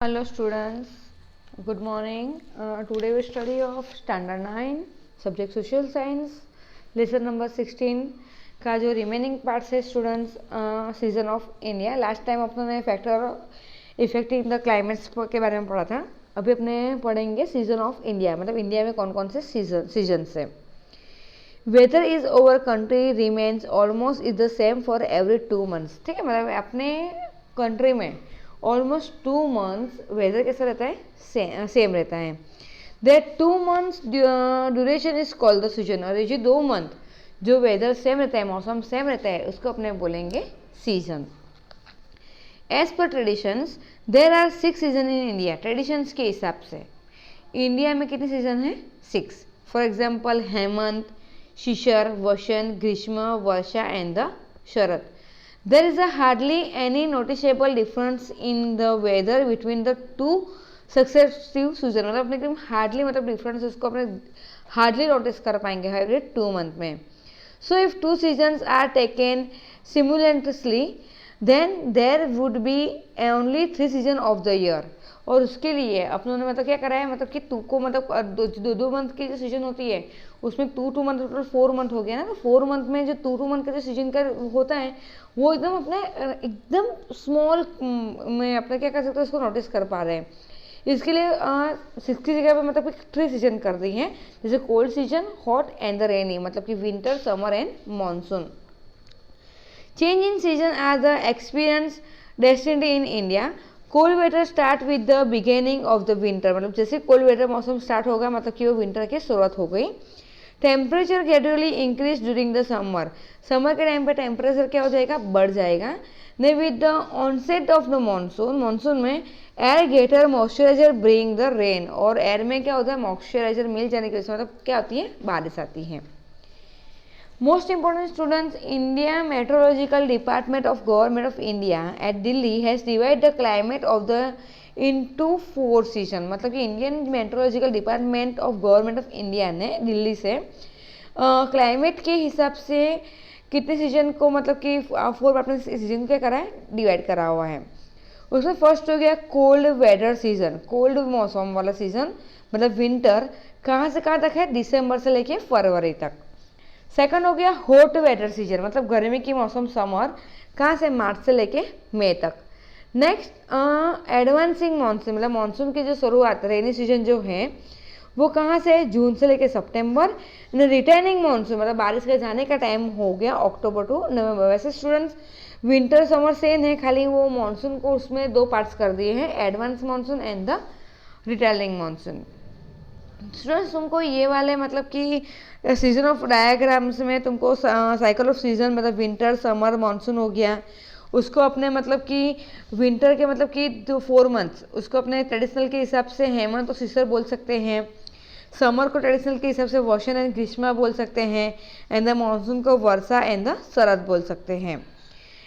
Hello students, good morning. Today we study of standard 9 subject social science lesson number 16 का जो remaining parts है students season of India. Last time अपने factor effect in the climates के बारे में पढ़ा था. अभी अपने पढ़ेंगे सीजन ऑफ इंडिया, मतलब इंडिया में कौन कौन से सीजन है. Weather is over country remains almost is the same for every 2 months. ठीक है, मतलब अपने कंट्री में ऑलमोस्ट 2 months वेदर कैसा रहता है, सेम रहता है. That 2 months duration is called the season. और ये जो 2 month जो वेदर सेम रहता है, मौसम सेम रहता है, उसको अपने बोलेंगे season. As per traditions there are 6 season in India. Traditions के हिसाब से इंडिया में कितने सीजन है? 6. For example Hemant, Shishir, Vasant, Grishma, Varsha and the Sharad. There is a hardly any noticeable difference in the weather between the 2 successive seasons. मतलब अपने एकदम हार्डली मतलब डिफरेंस उसको अपने हार्डली नोटिस कर पाएंगे हर 2 month में. So if 2 seasons are taken simultaneously then there would be only 3 seasons of the year. और उसके लिए अपनों ने मतलब क्या करा है, मतलब कि 2 को मतलब 2 मंथ की जो सीजन होती है उसमें 2 मंथ टोटल 4 मंथ हो गया ना. तो 4 मंथ में जो 2 मंथ का जो सीजन का होता है वो एकदम अपने एकदम स्मॉल में अपने क्या कर सकते हैं उसको नोटिस कर पा रहे हैं. इसके लिए 6 की जगह पे मतलब 3 सीजन कर दी हैं, जैसे cold season, hot and the rainy, मतलब कि winter, summer and monsoon. Change in season are the experience destiny in India. Cold weather start with the beginning of the winter. मतलब जैसे कोल्ड वेदर मौसम start होगा मतलब कि वो winter की शुरुआत हो गई. Temperature gradually increase during the summer. Summer के टाइम पे टेम्परेचर क्या हो जाएगा? बढ़ जाएगा. ने with the onset of the monsoon, monsoon में air gather moisturiser bring the rain. और एयर में क्या होता है? मॉइस्चराइजर मिल जाने की वजह से मतलब क्या होती है? बारिश आती है. Most important students, India Meteorological Department of Government of India at Delhi has divided the climate of the into 4 season. मतलब कि Indian meteorological department of government of India ने दिल्ली से क्लाइमेट के हिसाब से कितने सीजन को मतलब कि 4 अपने सीजन क्या करा है? डिवाइड करा हुआ है. उसमें फर्स्ट हो गया कोल्ड वेदर सीजन. कोल्ड मौसम वाला सीजन मतलब विंटर, कहाँ से कहाँ तक है? दिसंबर से लेके फरवरी तक. सेकंड हो गया हॉट वेदर सीजन, मतलब गर्मी की मौसम, समर, कहाँ से? मार्च से लेके मई तक. नेक्स्ट एडवांसिंग मानसून, मतलब मानसून की जो शुरुआत रेनी सीजन जो है वो कहाँ से? जून से लेके सितंबर. रिटर्निंग मानसून मतलब बारिश के जाने का टाइम हो गया अक्टूबर टू नवंबर. वैसे स्टूडेंट्स विंटर समर सेम है, खाली वो मानसून को उसमें 2 पार्ट्स कर दिए हैं, advance monsoon and the returning monsoon. Students तुमको ये वाले मतलब कि सीजन ऑफ डायग्राम्स में तुमको साइकिल ऑफ सीजन मतलब विंटर, समर, मानसून हो गया. उसको अपने मतलब कि विंटर के मतलब कि 4 months उसको अपने ट्रेडिशनल के हिसाब से हेमंत और शिशिर बोल सकते हैं. समर को ट्रेडिशनल के हिसाब से वसंत एंड ग्रीष्मा बोल सकते हैं. एंड द मानसून को वर्षा एंड द शरद बोल सकते हैं.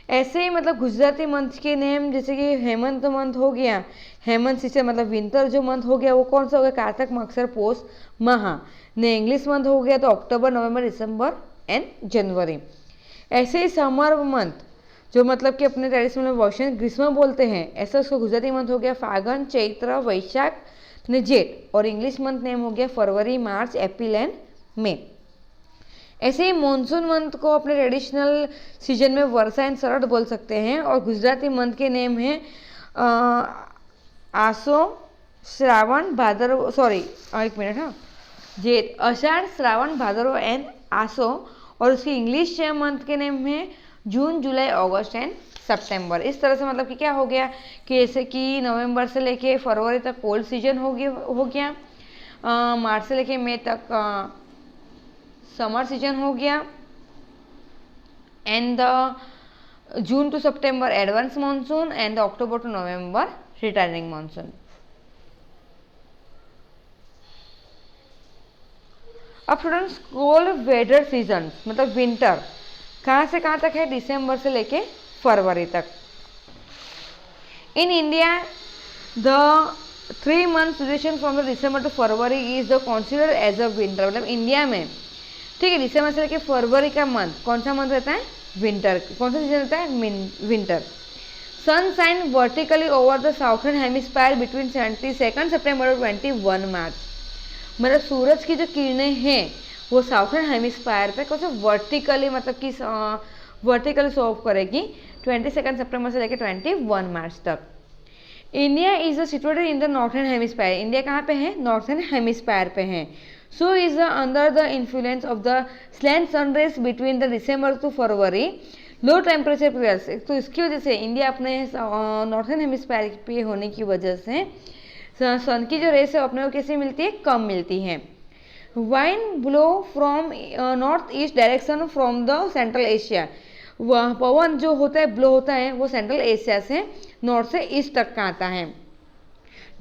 ऐसे ही मतलब गुजराती मंथ के नेम जैसे कि हेमंत मंथ हो गया, हेमंत शिशिर मतलब विंटर जो मंथ हो गया वो कौन सा हो गया? कार्तिक, मक्सर, पोष, महा. ने इंग्लिश मंथ हो गया तो अक्टूबर, नवंबर, दिसंबर एंड जनवरी. ऐसे ही समर मंथ जो मतलब कि अपने ट्रेडिशनल में वसंत ग्रीष्म बोलते हैं, ऐसा उसको गुजराती मंथ हो गया फागण, चैत्र, वैशाख ने जेठ. और इंग्लिश मंथ नेम हो गया फरवरी, मार्च, अप्रैल एंड मई. ऐसे ही मानसून मंथ को अपने ट्रेडिशनल सीजन में वर्षा एंड शरद बोल सकते हैं. और गुजराती मंथ के नेम है आसो, श्रावण, भादरव, सॉरी एक मिनट, हाँ, जेठ, आषाढ़, श्रावण, भादरव एंड आसो. और उसकी इंग्लिश मंथ के नेम है जून, जुलाई, अगस्त एंड सितंबर. इस तरह से मतलब कि क्या हो गया कि जैसे कि नवंबर से लेके फरवरी तक कोल्ड सीजन हो गया, मार्च से लेके मई तक समर सीजन हो गया, and the June to September advance monsoon and the October to November returning monsoon. अब स्टूडेंट्स कोल्ड वेदर सीजन मतलब विंटर कहाँ से कहाँ तक है? दिसंबर से लेके फरवरी तक. In India the 3 months duration from the December to February is the considered as a winter. मतलब इंडिया में ठीक है दिसंबर से लेके फरवरी का मंथ कौन सा मंथ रहता है? विंटर. कौन सा सीजन रहता है? Winter. Sun shine vertically over the southern hemisphere between 22 September और 21 मार्च। मतलब सूरज की जो किरणें हैं वो साउथर्न हेमिस्फीयर पे कैसे वर्टिकली, मतलब कि वर्टिकली शो ऑफ करेगी 22 सितंबर से लेकर 21 मार्च तक। India is situated in the northern hemisphere. India कहाँ पे है? नॉर्थर्न हेमिस्फीयर पे है। So is under the influence of the slant sunrise between the December to February, low temperature periods. तो इसकी वजह से इंडिया अपने नॉर्थर्न हेमिस्फीयर पे होने की वजह से सन की जो रेस है अपने को कैसे मिलती है? कम मिलती है। Wine blow from north east direction from the central Asia. वह पवन जो होता है, ब्लो होता है, वो सेंट्रल एशिया से नॉर्थ से ईस्ट तक का आता है।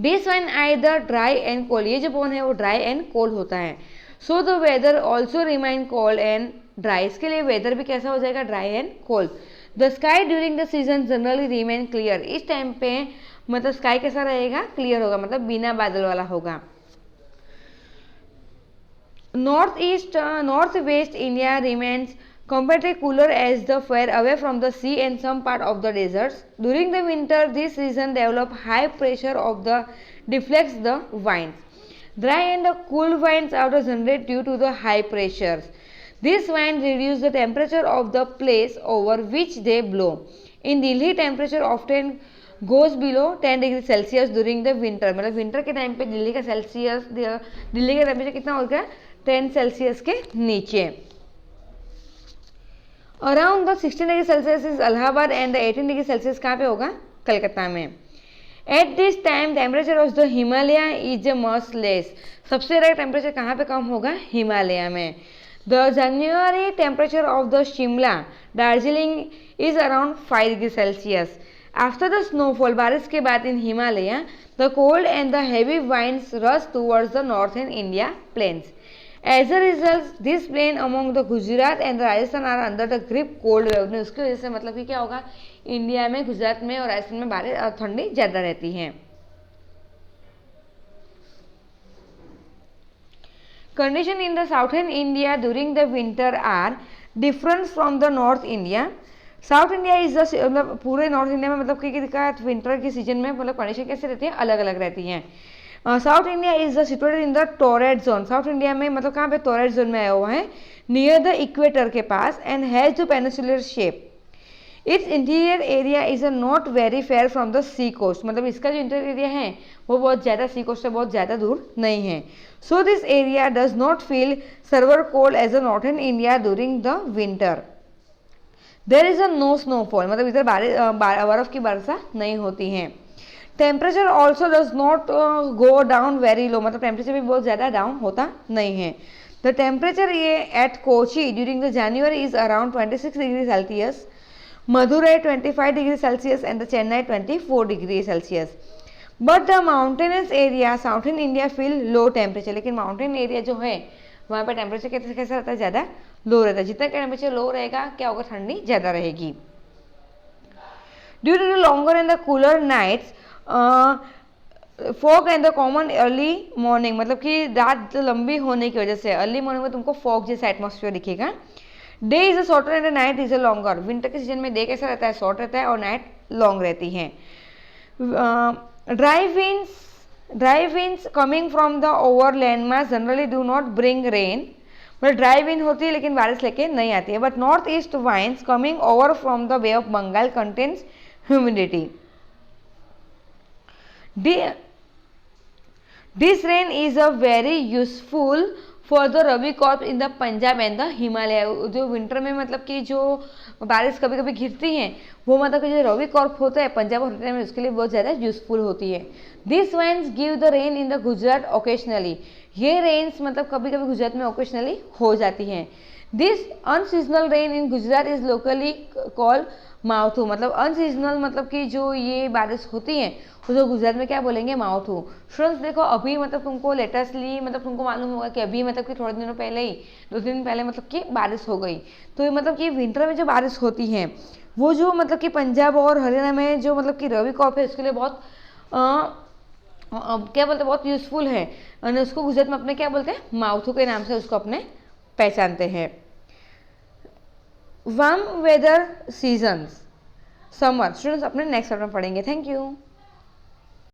This wine either dry and cold. ये जो पवन है वो ड्राई एंड कोल्ड होता है। So the weather also remain cold and dry. इसके लिए वेदर भी कैसा हो जाएगा? Dry and cold. The sky during the season generally remain clear. इस टाइम पे मतलब स्काई कैसा रहेगा? क्लियर होगा, मतलब बिना बादल वाला होगा। North west India remains comparatively cooler as the far away from the sea and some part of the deserts. During the winter, this region develop high pressure of the deflects the winds. Dry and cool winds are generated due to the high pressures. This wind reduce the temperature of the place over which they blow. In Delhi, temperature often goes below 10 degree Celsius during the winter. मतलब winter के time पे दिल्ली का temperature कितना होगा? 10 Celsius के नीचे। Around the 16 degree Celsius is Allahabad and the 18 degree Celsius कहाँ पे होगा? कलकत्ता में। At this time temperature of the Himalaya is much less. सबसे ज़्यादा टेम्परेचर कहाँ पे कम होगा? हिमालय में। The January temperature of the Shimla Darjeeling is around 5 degree Celsius. After the snowfall, बारिश के बाद in Himalaya, the cold and the heavy winds rush towards the northern India plains. As a result, this plain among the Gujarat and Rajasthan are under the grip cold wave. उसकी वजह से मतलब कि क्या होगा? इंडिया में, गुजरात में और राजस्थान में बारिश ठंडी ज़्यादा रहती है। Condition in the southern India during the winter are different from the north India. South India is the मतलब पूरे नॉर्थ इंडिया में मतलब कि विंटर के सीजन में मतलब कंडीशन कैसे रहती है? अलग अलग रहती हैं। South India is the situated in the torrid zone. South India में मतलब कहाँ पे? टॉरेट जोन में आया हुआ है, नियर द इक्वेटर के पास, and has the peninsular shape. Its interior area is not very far from the sea coast. मतलब इसका जो इंटीरियर एरिया है वो बहुत ज़्यादा सी कोस्ट से बहुत ज़्यादा दूर नहीं है। So this area does not feel severe cold as a northern India during the winter. There is a no snowfall. मतलब इधर बर्फ की वर्षा नहीं होती है। Temperature also does not go down very low. मतलब टेम्परेचर भी बहुत ज़्यादा डाउन होता नहीं है। द टेम्परेचर ये at Kochi during the January is around 26 degree Celsius, Madurai 25 degree Celsius and the Chennai 24 degree Celsius. But the mountainous area southern India feel low temperature. लेकिन mountain area जो है वहाँ पर टेम्परेचर कैसा रहता है? ज़्यादा लो रहता है। जितना टेम्परेचर लो रहेगा क्या होगा? ठंडी ज़्यादा रहेगी। Due to the longer and the cooler nights, fog and the common early morning. मतलब कि रात लंबी होने की वजह से अर्ली मॉर्निंग में तुमको फॉग जैसा एटमॉस्फेयर दिखेगा। Day is a shorter and night is a longer. Winter के सीजन में डे कैसा रहता है? शॉर्ट रहता है और नाइट लॉन्ग रहती है। Dry winds coming from the over land mass generally do not bring rain. मतलब ड्राई विंड होती है लेकिन बारिश लेके नहीं आती है। But north east winds coming over from the Bay of Bengal contains humidity. This rain is a very useful for the rabi crop in the Punjab and the Himalaya. जो विंटर में मतलब कि जो बारिश कभी कभी गिरती हैं वो मतलब कि जो रबी क्रॉप होता है पंजाब और हरियाणा में उसके लिए बहुत ज़्यादा यूजफुल होती है। This rains give the rain in the Gujarat occasionally. ये रेन्स मतलब कभी कभी गुजरात में ओकेशनली हो जाती हैं। This unseasonal rain in Gujarat is locally called Mawthu. मतलब अनसीजनल मतलब कि जो ये बारिश होती है उसको गुजरात में क्या बोलेंगे? माउथू। स्टूडेंट्स देखो अभी मतलब तुमको लेटेस्टली मतलब तुमको मालूम होगा कि अभी मतलब कि थोड़े दिनों पहले ही 2 दिन पहले मतलब कि बारिश हो गई। तो मतलब कि विंटर में जो बारिश होती है वो जो मतलब कि पंजाब और हरियाणा में जो मतलब कि रबी क्रॉप है उसके लिए बहुत क्या बोलते हैं? बहुत यूजफुल है। और उसको गुजरात में अपने क्या बोलते हैं? माउथू के नाम से उसको अपने पहचानते हैं। Warm weather seasons summer. Students अपने नेक्स्ट में पढ़ेंगे। Thank you.